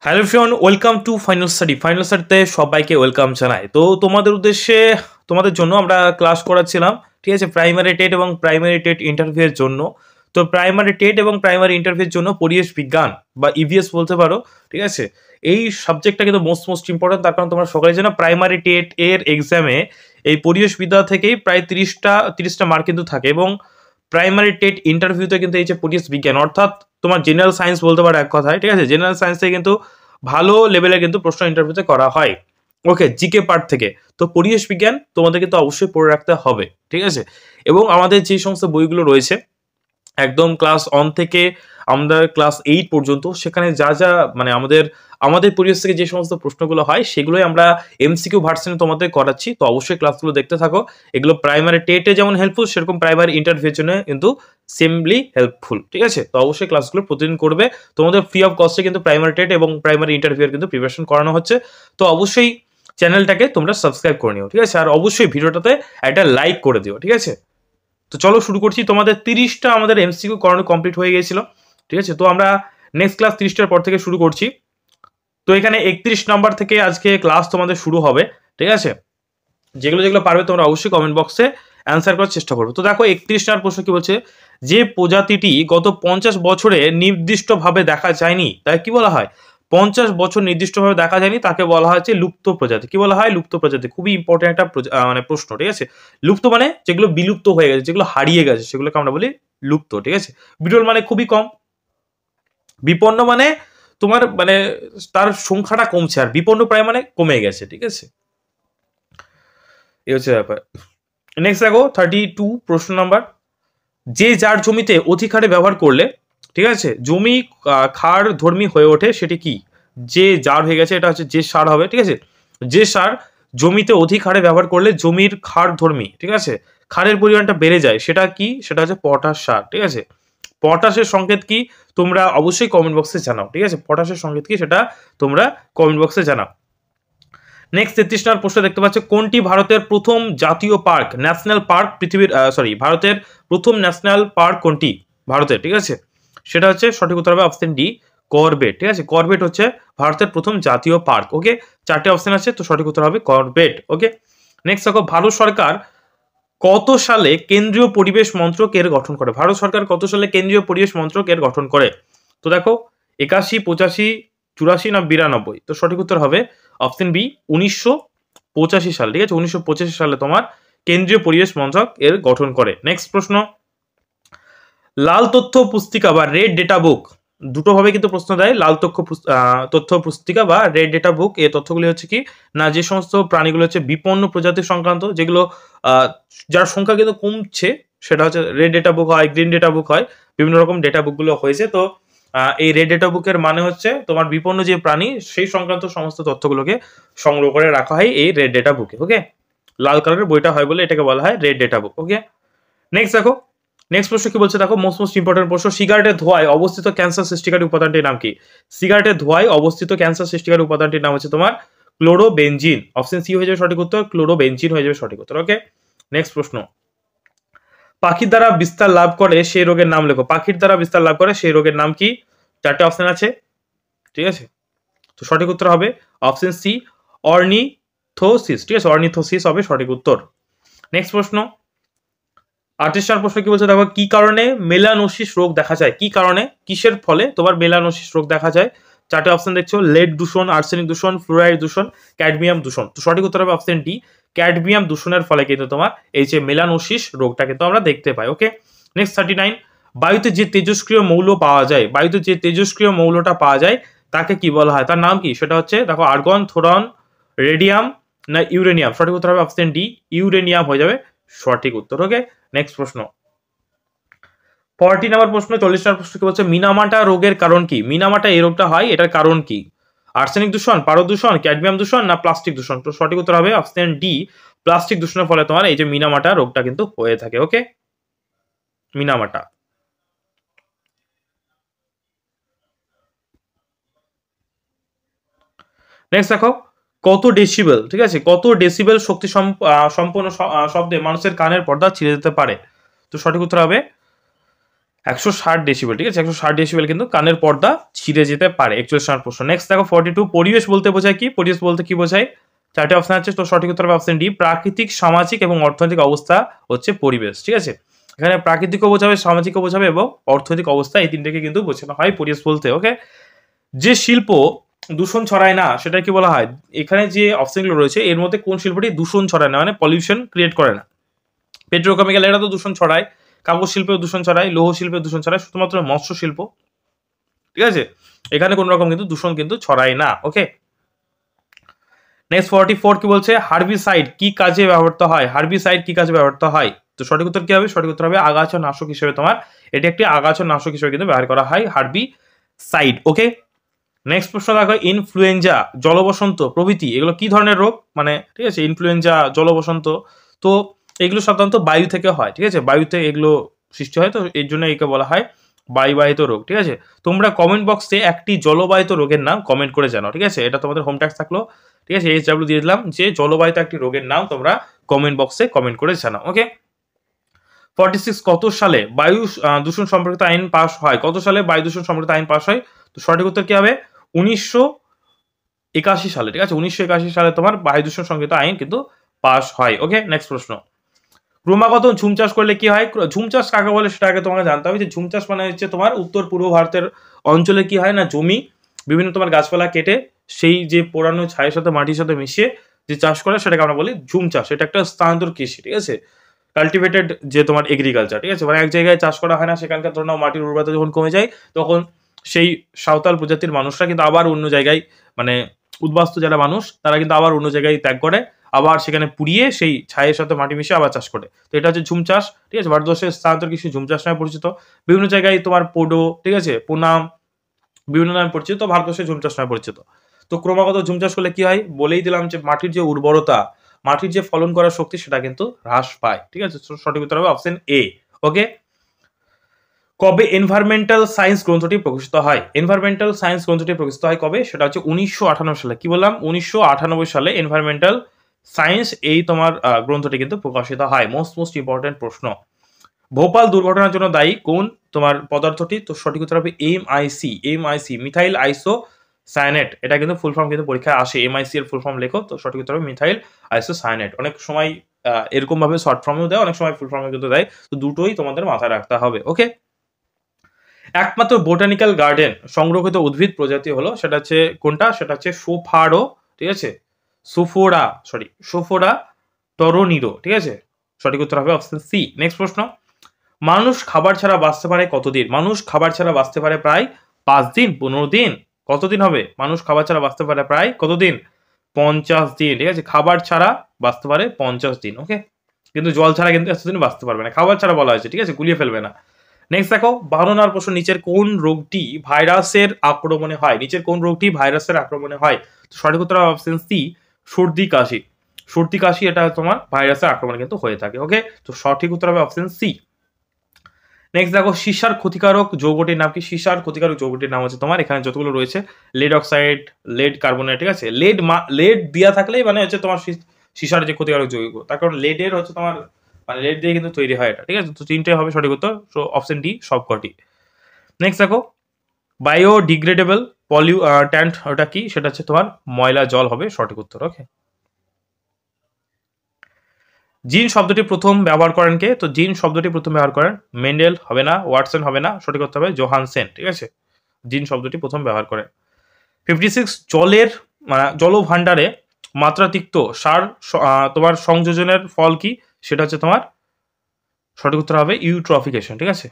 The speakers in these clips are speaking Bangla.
Hello everyone, welcome to final study. Final স্টাডিতে সবাইকে ওয়েলকাম জানাই। তো তোমাদের উদ্দেশ্যে তোমাদের জন্য আমরা ক্লাস করাচ্ছিলাম, ঠিক আছে, প্রাইমারি টেট এবং প্রাইমারি টেট ইন্টারভিউয়ের জন্য। তো প্রাইমারি টেট এবং প্রাইমারি ইন্টারভিউয়ের জন্য পরিবেশ বিজ্ঞান বা ইভিএস বলতে পারো, ঠিক আছে। এই সাবজেক্টটা কিন্তু মোস্ট ইম্পর্টেন্ট, তার কারণ তোমরা সকালে জানো প্রাইমারি টেট এর এক্সামে এই পরিবেশ বিদ্যা থেকেই প্রায় তিরিশটা মার্ক কিন্তু থাকে, এবং প্রাইমারি টেট ইন্টারভিউতে কিন্তু এই যে পরিবেশ বিজ্ঞান অর্থাৎ তোমার জেনারেল সায়েন্স বলতে পারো এক কথায়, ঠিক আছে। জেনারেল সায়েন্স থেকে কিন্তু ভালো লেভেলে কিন্তু প্রশ্ন ইন্টারভিউতে করা হয়, ওকে, জিকে পার্ট থেকে। তো পরিবেশ বিজ্ঞান তোমাদের কিন্তু অবশ্যই পড়ে রাখতে হবে, ঠিক আছে। এবং আমাদের যে সমস্ত বইগুলো রয়েছে একদম ক্লাস 1 থেকে আমাদের ক্লাস 8 পর্যন্ত, সেখানে যা যা মানে আমাদের আমাদের পরিবেশ থেকে যে সমস্ত প্রশ্নগুলো হয় সেগুলোই আমরা এমসিকিউ ভার্সনে তোমাদের করাচ্ছি। তো অবশ্যই ক্লাসগুলো দেখতে থাকো। এগুলো প্রাইমারি টেটে যেমন হেল্পফুল, সেরকম প্রাইমারি ইন্টারভিউর জন্য কিন্তু সেমলি হেল্পফুল, ঠিক আছে। তো অবশ্যই ক্লাসগুলো প্রতিদিন করবে। তোমাদের ফ্রি অফ কস্টে কিন্তু প্রাইমারি টেট এবং প্রাইমারি ইন্টারভিউর কিন্তু প্রিপারেশন করানো হচ্ছে। তো অবশ্যই চ্যানেলটাকে তোমরা সাবস্ক্রাইব করে নিও, ঠিক আছে। আর অবশ্যই ভিডিওটাতে একটা লাইক করে দিও, ঠিক আছে। তো চলো শুরু করছি। তোমাদের 30টা আমাদের এমসিকিউ করানো কমপ্লিট হয়ে গিয়েছিল, ঠিক আছে। তো আমরা নেক্সট ক্লাস 30টার পর থেকে শুরু করছি। তো এখানে 31 নাম্বার থেকে আজকে ক্লাস তোমাদের শুরু হবে, ঠিক আছে। যেগুলো যেগুলো পারবে তোমরা অবশ্যই কমেন্ট বক্সে অ্যান্সার করার চেষ্টা করবে। তো দেখো 31 নাম্বার প্রশ্ন কি বলছে, যে প্রজাতিটি গত 50 বছরে নির্দিষ্টভাবে দেখা যায়নি তাই কি বলা হয়? 50 বছর নির্দিষ্টভাবে দেখা যায়নি তাকে বলা হচ্ছে লুপ্ত প্রজাতি। কি বলা হয়? লুপ্ত প্রজাতি। খুবই ইম্পর্টেন্ট একটা মানে প্রশ্ন, ঠিক আছে। লুপ্ত মানে যেগুলো বিলুপ্ত হয়ে গেছে, যেগুলো হারিয়ে গেছে, সেগুলোকে আমরা বলি লুপ্ত, ঠিক আছে। বিরল মানে খুবই কম। বিপন্ন মানে তোমার মানে তার সংখ্যাটা কমছে, আর বিপন্ন প্রায় মানে কমে গেছে, ঠিক আছে। এই হচ্ছে ব্যাপার। নেক্সট দেখো 32 প্রশ্ন নাম্বার, যে যার জমিতে অধিক হারে ব্যবহার করলে, ঠিক আছে, জমি ক্ষার ধর্মী হয়ে ওঠে সেটি কি? যে যার হয়ে গেছে, এটা হচ্ছে যে সার হবে, ঠিক আছে। যে সার জমিতে অধিক হারে ব্যবহার করলে জমির ক্ষার ধর্মী, ঠিক আছে, ক্ষারের পরিমাণটা বেড়ে যায়, সেটা কি? সেটা হচ্ছে পটাশ সার, ঠিক আছে। পটাশের সংকেত কি তোমরা অবশ্যই কমেন্ট বক্সে জানাও, ঠিক আছে। পটাশের সংকেত কি সেটা তোমরা কমেন্ট বক্সে জানাও। নেক্সট 33 নম্বর প্রশ্ন দেখতে পাচ্ছ, কোনটি ভারতের প্রথম জাতীয় পার্ক, ন্যাশনাল পার্ক পৃথিবীর ভারতের প্রথম ন্যাশনাল পার্ক কোনটি ভারতের, ঠিক আছে। সেটা হচ্ছে সঠিক উত্তর হবে অপশন ডি, করবেট, ঠিক আছে। করবেট হচ্ছে ভারতের প্রথম জাতীয় পার্ক, ওকে। 4টে অপশন আছে, তো সঠিক উত্তর হবে করবেট, ওকে। নেক্সট দেখো, ভারত সরকার কত সালে কেন্দ্রীয় পরিবেশ মন্ত্রক এর গঠন করে? ভারত সরকার কত সালে কেন্দ্রীয় পরিবেশ মন্ত্রক এর গঠন করে? তো দেখো 81, 85, 84 না 92? তো সঠিক উত্তর হবে অপশন বি, 1985 সাল, ঠিক আছে। 1985 সালে তোমার কেন্দ্রীয় পরিবেশ মন্ত্রক এর গঠন করে। নেক্সট প্রশ্ন, লাল তথ্য পুস্তিকা বা রেড ডেটা বুক, দুটো ভাবে কিন্তু প্রশ্ন দেয়। লাল তথ্য পুস্তিকা বা রেড ডেটা বুক, এই তথ্যগুলি হচ্ছে কি না, যে সমস্ত প্রাণীগুলো হচ্ছে বিপন্ন প্রজাতি সংক্রান্ত, যেগুলো যার সংখ্যা কিন্তু কমছে, সেটা হচ্ছে রেড ডেটা বুক হয়, গ্রিন ডেটা বুক হয়, বিভিন্ন রকম ডেটা বুকগুলো হয়েছে। তো এই রেড ডেটা বুকের মানে হচ্ছে তোমার বিপন্ন যে প্রাণী সেই সংক্রান্ত সমস্ত তথ্যগুলোকে সংগ্রহ করে রাখা হয় এই রেড ডেটা বুকে, ওকে। লাল কালারের বইটা হয় বলে এটাকে বলা হয় রেড ডেটা বুক, ওকে। নেক্সট দেখো, নেক্সট প্রশ্ন কি বলছে দেখো, মোস্ট ইম্পর্টেন্ট প্রশ্ন, সিগারেটের ধোঁয়ায় অবস্থিত ক্যান্সার সৃষ্টিকারী উপাদানটির নাম কি? সিগারেটের ধোঁয়ায় অবস্থিত ক্যান্সার সৃষ্টিকারী উপাদানটির নাম হচ্ছে তোমার ক্লোরোবেনজিন। অপশন সি হয়ে যাবে সঠিক উত্তর, ক্লোরোবেনজিন হয়ে যাবে সঠিক উত্তর, ওকে। নেক্সট প্রশ্ন, পাখির দ্বারা বিস্তার লাভ করে সেই রোগের নাম লেখো। পাখির দ্বারা বিস্তার লাভ করে সেই রোগের নাম কি? 4টে অপশন আছে, ঠিক আছে। তো সঠিক উত্তর হবে অপশন সি, অর্নিথোসিস, ঠিক আছে। অর্নিথোসিস হবে সঠিক উত্তর। নেক্সট প্রশ্ন, 38 নম্বর প্রশ্ন কি বলছে দেখো, কি কারণে মেলানোসিস রোগ দেখা যায়? কি কারণে, কিসের ফলে তোমার মেলানোসিস রোগ দেখা যায়? 4টে অপশন দেখছো, লেড দূষণ, আর্সেনিক দূষণ, ফ্লোরাইড দূষণ, ক্যাডমিয়াম দূষণ। তো সঠিক উত্তর হবে অপশন ডি, ক্যাডমিয়াম দূষণের ফলে কিন্তু তোমার এই যে মেলানোসিস রোগটা কিন্তু আমরা দেখতে পাই, ওকে। নেক্সট 39, বায়ুতে যে তেজস্ক্রিয় মৌল পাওয়া যায়, বায়ুতে যে তেজস্ক্রিয় মৌলটা পাওয়া যায় তাকে কি বলা হয়, তার নাম কি? সেটা হচ্ছে দেখো আর্গন, থোরন, রেডিয়াম না ইউরেনিয়াম? সঠিক উত্তর হবে অপশন ডি, ইউরেনিয়াম হয়ে যাবে সঠিক উত্তর, ওকে। নেক্সট প্রশ্ন 40 নম্বর প্রশ্ন, 40 নম্বর প্রশ্ন কি বলছে, মিনামাটা রোগের কারণ কি? মিনামাটা এই রোগটা হয়, এটার কারণ কি? আর্সেনিক দূষণ, পারদ দূষণ, ক্যাডমিয়াম দূষণ না প্লাস্টিক দূষণ? তো সঠিক উত্তর হবে অপশন ডি, প্লাস্টিক দূষণের ফলে তোমার এই যে মিনামাটা রোগটা কিন্তু হয়ে থাকে, ওকে। মিনামাটা। নেক্সট দেখো, কত ডেসিবেল, ঠিক আছে, কত ডেসিবেল শক্তি সম্পন্ন শব্দে মানুষের কানের পর্দা ছিঁড়ে যেতে পারে? তো সঠিক উত্তর হবে 160 ডেসিবেল, ঠিক আছে, 160 ডেসিবেল কিন্তু কানের পর্দা ছিঁড়ে যেতে পারে। 41 নম্বর প্রশ্ন। নেক্সট দেখো 42, পরিবেশ বলতে বোঝায় কি? পরিবেশ বলতে কি বোঝায়? চারটে অপশন আছে, তো সঠিক উত্তর হবে অপশন ডি, প্রাকৃতিক, সামাজিক এবং অর্থনৈতিক অবস্থা হচ্ছে পরিবেশ, ঠিক আছে। এখানে প্রাকৃতিকও বোঝাবে, সামাজিকও বোঝাবে এবং অর্থনৈতিক অবস্থা, এই তিনটাকে কিন্তু বোঝানো হয় পরিবেশ বলতে। ওকে, যে শিল্প দূষণ ছড়ায় না সেটা কি বলা হয়? এখানে যে অপশনগুলো রয়েছে এর মধ্যে কোন শিল্পটি দূষণ ছড়ায় না, মানে পলিউশন ক্রিয়েট করে না? পেট্রোকেমিক্যাল, এটা তো দূষণ ছড়ায়, কাগজ শিল্পেও দূষণ ছড়ায়, লৌহ শিল্পে দূষণ ছড়ায়, শুধুমাত্র মৎস্য শিল্প, ঠিক আছে, এখানে কোন রকম কিন্তু দূষণ কিন্তু ছড়ায় না। ওকে, নেক্সট 44 কি বলছে? হার্বিসাইড কি কাজে ব্যবহৃত হয়? হার্বিসাইড কি কাজে ব্যবহৃত হয়? তো সঠিক উত্তর কি হবে? সঠিক উত্তর হবে আগাছা নাশক হিসেবে, তোমার এটি একটি আগাছা নাশক হিসেবে কিন্তু ব্যবহার করা হয় হার্বিসাইড। ওকে, নেক্সট প্রশ্ন দেখো, ইনফ্লুয়েঞ্জা, জলবসন্ত প্রভৃতি এগুলো কি ধরনের রোগ? মানে ঠিক আছে, ইনফ্লুয়েঞ্জা, জলবসন্ত, তো এগুলো সাধারণত বায়ু থেকে হয়, ঠিক আছে, বায়ুতে এগুলো সৃষ্টি হয়, তো এর জন্য একে বলা হয় বায়ুবাহিত রোগ, ঠিক আছে। তোমরা কমেন্ট বক্সে একটি জলবাহিত রোগের নাম কমেন্ট করে জানাও, ঠিক আছে, এটা তোমাদের হোম ট্যাক্স থাকলো, ঠিক আছে, এইচডব্লিউ দিয়ে দিলাম যে জলবাহিত একটি রোগের নাম তোমরা কমেন্ট বক্সে কমেন্ট করে জানাও। ওকে, 46, কত সালে বায়ু দূষণ সম্পর্কিত আইন পাস হয়? কত সালে বায়ু দূষণ সম্পর্কিত আইন পাস হয়? তো সঠিক উত্তর কি হবে? 1981 সালে, ঠিক আছে, 1981 সালে তোমার বায়ু দূষণ সংক্রান্ত আইন কিন্তু পাস হয়। ওকে, নেক্সট প্রশ্ন, ক্রমাগত ঝুম চাষ করলে কি হয়? ঝুম চাষ কাকে বলে সেটা আগে তোমাকে জানতে হবে। যে ঝুম চাষ মানে হচ্ছে তোমার উত্তর পূর্ব ভারতের অঞ্চলে কি হয় না, জমি বিভিন্ন তোমার গাছপালা কেটে সেই যে পোড়ানো ছায়ের সাথে মাটির সাথে মিশিয়ে যে চাষ করে সেটাকে আমরা বলি ঝুম চাষ। এটা একটা স্থানান্তর কৃষি, ঠিক আছে, কাল্টিভেটেড যে তোমার এগ্রিকালচার, ঠিক আছে, মানে এক জায়গায় চাষ করা হয় না, সেখানকার ধরো মাটির উর্বরতা যখন কমে যায় তখন সেই সাঁওতাল প্রজাতির মানুষরা কিন্তু আবার অন্য জায়গায়, মানে উদ্বাস্তু যারা মানুষ তারা কিন্তু আবার অন্য জায়গায় ত্যাগ করে, আবার সেখানে পুড়িয়ে সেই ছায়ের সাথে মাটি মিশিয়ে আবার চাষ করে। তো এটা হচ্ছে ঝুম চাষ, ঠিক আছে, ভারতবর্ষের স্থানান্তর কৃষি ঝুম চাষ নামে পরিচিত। বিভিন্ন জায়গায় তোমার পোডো, ঠিক আছে, পোনাম, বিভিন্ন নামে পরিচিত, তো ভারতবর্ষে ঝুম চাষ নামে পরিচিত। তো ক্রমাগত ঝুম চাষ করলে কি হয়? বলেই দিলাম যে মাটির যে উর্বরতা, মাটির যে ফলন করার শক্তি সেটা কিন্তু হ্রাস পায়, ঠিক আছে, সঠিক উত্তর হবে অপশন এ। ওকে, কবে এনভায়রনমেন্টাল সায়েন্স গ্রন্থটি প্রকাশিত হয়? এনভায়রনমেন্টাল সায়েন্স গ্রন্থটি প্রকাশিত হয় কবে? সেটা হচ্ছে 1998 সালে। কি বললাম? 1998 সালে এনভায়রনমেন্টাল সায়েন্স এই তোমার গ্রন্থটি কিন্তু প্রকাশিত হয়। মোস্ট ইম্পর্টেন্ট প্রশ্ন। ভোপাল দুর্ঘটনার জন্য দায়ী কোন তোমার পদার্থটি? তো সঠিক উত্তর হবে এমআইসি, মিথাইল আইসো সায়ানেট। এটা কিন্তু ফুল ফর্ম কিন্তু পরীক্ষায় আসে, এমআইসি এর ফুল ফর্ম লেখো, তো সঠিক উত্তর হবে মিথাইল আইসো সায়ানেট। অনেক সময় এরকম ভাবে শর্ট ফর্মেও দেয়, অনেক সময় ফুল ফর্মে কিন্তু দেয়, তো দুটোই তোমাদের মাথায় রাখতে হবে। ওকে, একমাত্র বোটানিক্যাল গার্ডেন সংরক্ষিত উদ্ভিদ প্রজাতি হলো, সেটা হচ্ছে কোনটা? সেটা হচ্ছে সোফারো, ঠিক আছে, সোফোরা টরোনিরো, ঠিক আছে, সঠিক উত্তর হবে অপশন সি। নেক্সট প্রশ্ন, মানুষ খাবার ছাড়া বাঁচতে পারে কতদিন? মানুষ খাবার ছাড়া বাঁচতে পারে প্রায় 5 দিন, 15 দিন, কতদিন হবে? মানুষ খাবার ছাড়া বাঁচতে পারে প্রায় কতদিন? 50 দিন, ঠিক আছে, খাবার ছাড়া বাঁচতে পারে 50 দিন। ওকে, কিন্তু জল ছাড়া কিন্তু এতদিন বাঁচতে পারবে না, খাবার ছাড়া বলা হয়েছে, ঠিক আছে, গুলিয়ে ফেলবে না। নেক্সট দেখো 52 নম্বর প্রশ্ন, নিচের কোন রোগটি ভাইরাসের আক্রমণে হয়? নিচের কোন রোগটি ভাইরাসের আক্রমণে হয়? তো সঠিক উত্তর অপশন সি, সর্দি কাশি। সর্দি কাশি এটা তোমার ভাইরাসের আক্রমণে কিন্তু হয়ে থাকে। ওকে, তো সঠিক উত্তর হবে অপশন সি। নেক্সট দেখো সীসার ক্ষতিকারক যৌগটির নাম কি? সীসার ক্ষতিকারক যৌগটির নাম হচ্ছে তোমার, এখানে যতগুলো রয়েছে, লেড অক্সাইড, লেড কার্বনেট, ঠিক আছে, লেড দেওয়া থাকলেই মানে হচ্ছে তোমার সীসার যে ক্ষতিকারক যৌগ, তার কারণ লেডের হচ্ছে তোমার, মানে লেড দিয়ে কিন্তু তৈরি হয় এটা, ঠিক আছে, তো তিনটে হবে সঠিক উত্তর, তো অপশন ডি সবকটি। নেক্সট দেখো বায়োডিগ্রেডেবল ট্যান্ট, ওটা কি? সেটা হচ্ছে তোমার ময়লা জল হবে সঠিক উত্তর। ওকে, জিন শব্দটি প্রথম ব্যবহার করেন কে? তো জিন শব্দটি প্রথম ব্যবহার করেন মেন্ডেল, হবে না, ওয়াটসন হবে না, সঠিক উত্তর হবে জোহানসেন, ঠিক আছে, জিন শব্দটি প্রথম ব্যবহার করেন। 56, জলের জল ভাণ্ডারে মাত্রাতিরিক্ত সার তোমার সংযোজনের ফল কি? সেটা হচ্ছে তোমার সঠিক উত্তর হবে ইউট্রফিকেশন, ঠিক আছে,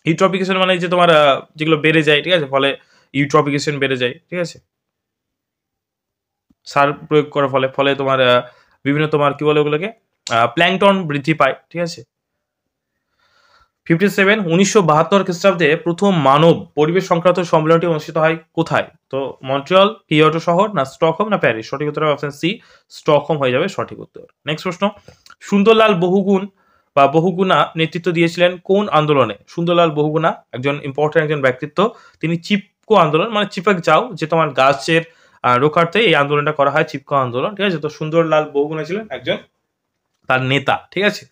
ইউট্রফিকেশন মানে যে তোমার যেগুলো বেড়ে যায়, ঠিক আছে, ফলে ইউট্রফিকেশন বেড়ে যায়, ঠিক আছে, সার প্রয়োগ করার ফলে ফলে তোমার বিভিন্ন তোমার কি বলে ওগুলোকে প্ল্যাংটন বৃদ্ধি পায়, ঠিক আছে। 57, 1972 খ্রিস্টাব্দে প্রথম মানব পরিবেশ সংক্রান্ত সম্মেলনটি অনুষ্ঠিত হয় কোথায়? তো মন্ট্রিয়ল, কিয়োটো শহর, না স্টকহোম, না প্যারিস? সঠিক উত্তর হবে অপশন সি, স্টকহোম হয়ে যাবে সঠিক উত্তর। নেক্সট প্রশ্ন, সুন্দরলাল বহুগুণ বা বহুগুণা নেতৃত্ব দিয়েছিলেন কোন আন্দোলনে? সুন্দরলাল বহুগুণা একজন ইম্পর্টেন্ট একজন ব্যক্তিত্ব, তিনি চিপকো আন্দোলন, মানে চিপক যাও যে তোমার গাছের রক্ষার্থে এই আন্দোলনটা করা হয়, চিপকো আন্দোলন, ঠিক আছে, তো সুন্দরলাল বহুগুণা ছিলেন একজন তার নেতা, ঠিক আছে।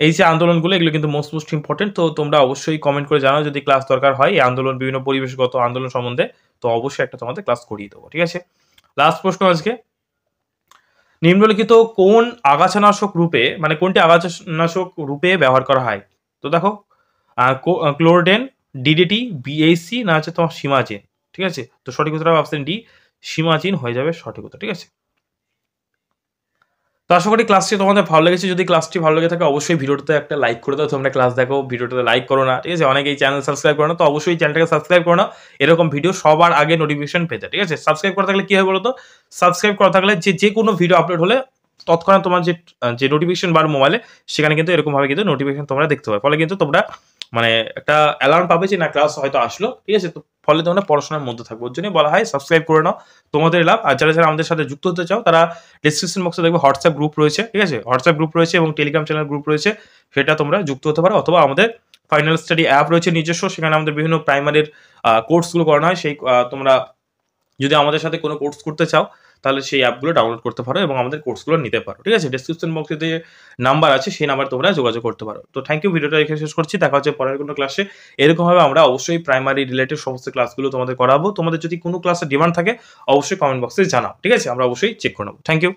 এই যে আন্দোলনগুলো এগুলো কিন্তু মোস্ট ইম্পর্টেন্ট। তো তোমরা অবশ্যই কমেন্ট করে জানাও যদি ক্লাস দরকার হয় এই আন্দোলন, বিভিন্ন পরিবেশগত আন্দোলন সম্বন্ধে, তো অবশ্যই একটা তোমাদের ক্লাস করিয়ে দেবো, ঠিক আছে। লাস্ট প্রশ্ন আজকে, নিম্নলিখিত কোন আগাছানাশক রূপে, মানে কোনটি আগাছানাশক রূপে ব্যবহার করা হয়? তো দেখো, ক্লোরডেন, ডিডিটি, বিএসসি, না হচ্ছে তোমার সীমাজিন, ঠিক আছে। তো সঠিক উত্তর হবে অপশন ডি, সীমাজিন হয়ে যাবে সঠিক উত্তর, ঠিক আছে। তো আশা করি ক্লাসটি তোমাদের ভালো লেগেছে। যদি ক্লাসটি ভালো লেগে থাকে অবশ্যই ভিডিওটাতে একটা লাইক করে দাও। তোমরা ক্লাস দেখো, ভিডিওটাতে লাইক করো না, ঠিক আছে। অনেকেই চ্যানেল সাবস্ক্রাইব করো না, তো অবশ্যই চ্যানেলটাকে সাবস্ক্রাইব করো না এরকম ভিডিও সবার আগে নোটিফিকেশন পেতে, ঠিক আছে। সাবস্ক্রাইব করা থাকলে কি হয় বলো তো, সাবস্ক্রাইব করা থাকলে যে কোনো ভিডিও আপলোড হলে তৎক্ষণাৎ তোমার যে নোটিফিকেশন বার মোবাইলে, সেখানে কিন্তু এরকম ভাবে কিন্তু নোটিফিকেশন তোমরা দেখতে পাবে। ফলে কিন্তু তোমরা মানে একটা অ্যালার্ম পাবে যে না ক্লাস হয়তো আসলো, ঠিক আছে। তো ফলে তোমরা পড়াশোনার মধ্যে থাকবে, ওর জন্যই বলা হয় সাবস্ক্রাইব করে নাও, তোমাদের লাভ। আর যারা যারা আমাদের সাথে যুক্ত হতে চাও তারা ডিসক্রিপশন বক্সে দেখবে হোয়াটসঅ্যাপ গ্রুপ রয়েছে, ঠিক আছে। হোয়াটসঅ্যাপ গ্রুপ রয়েছে এবং টেলিগ্রাম চ্যানেল গ্রুপ রয়েছে, সেটা তোমরা যুক্ত হতে পারো। অথবা আমাদের ফাইনাল স্টাডি অ্যাপ রয়েছে নিজস্ব, সেখানে আমাদের বিভিন্ন প্রাইমারির কোর্সগুলো করানো হয়। সেই তোমরা যদি আমাদের সাথে কোনো কোর্স করতে চাও তাহলে সেই অ্যাপগুলো ডাউনলোড করতে পারো এবং আমাদের কোর্সগুলো নিতে পারো, ঠিক আছে। ডিসক্রিপশন বক্সে যে নাম্বার আছে সেই নাম্বার তোমরা যোগাযোগ করতে পারো। তো থ্যাংক ইউ, ভিডিওটা এখানে শেষ করছি। দেখা হচ্ছে পরের কোনো ক্লাসে। এরকমভাবে আমরা অবশ্যই প্রাইমারি রিলেটেড সমস্ত ক্লাসগুলো তোমাদের করাবো। তোমাদের যদি কোনো ক্লাসের ডিমান্ড থাকে অবশ্যই কমেন্ট বক্সে জানাও, ঠিক আছে। আমরা অবশ্যই চেক করে নেবো। Thank you.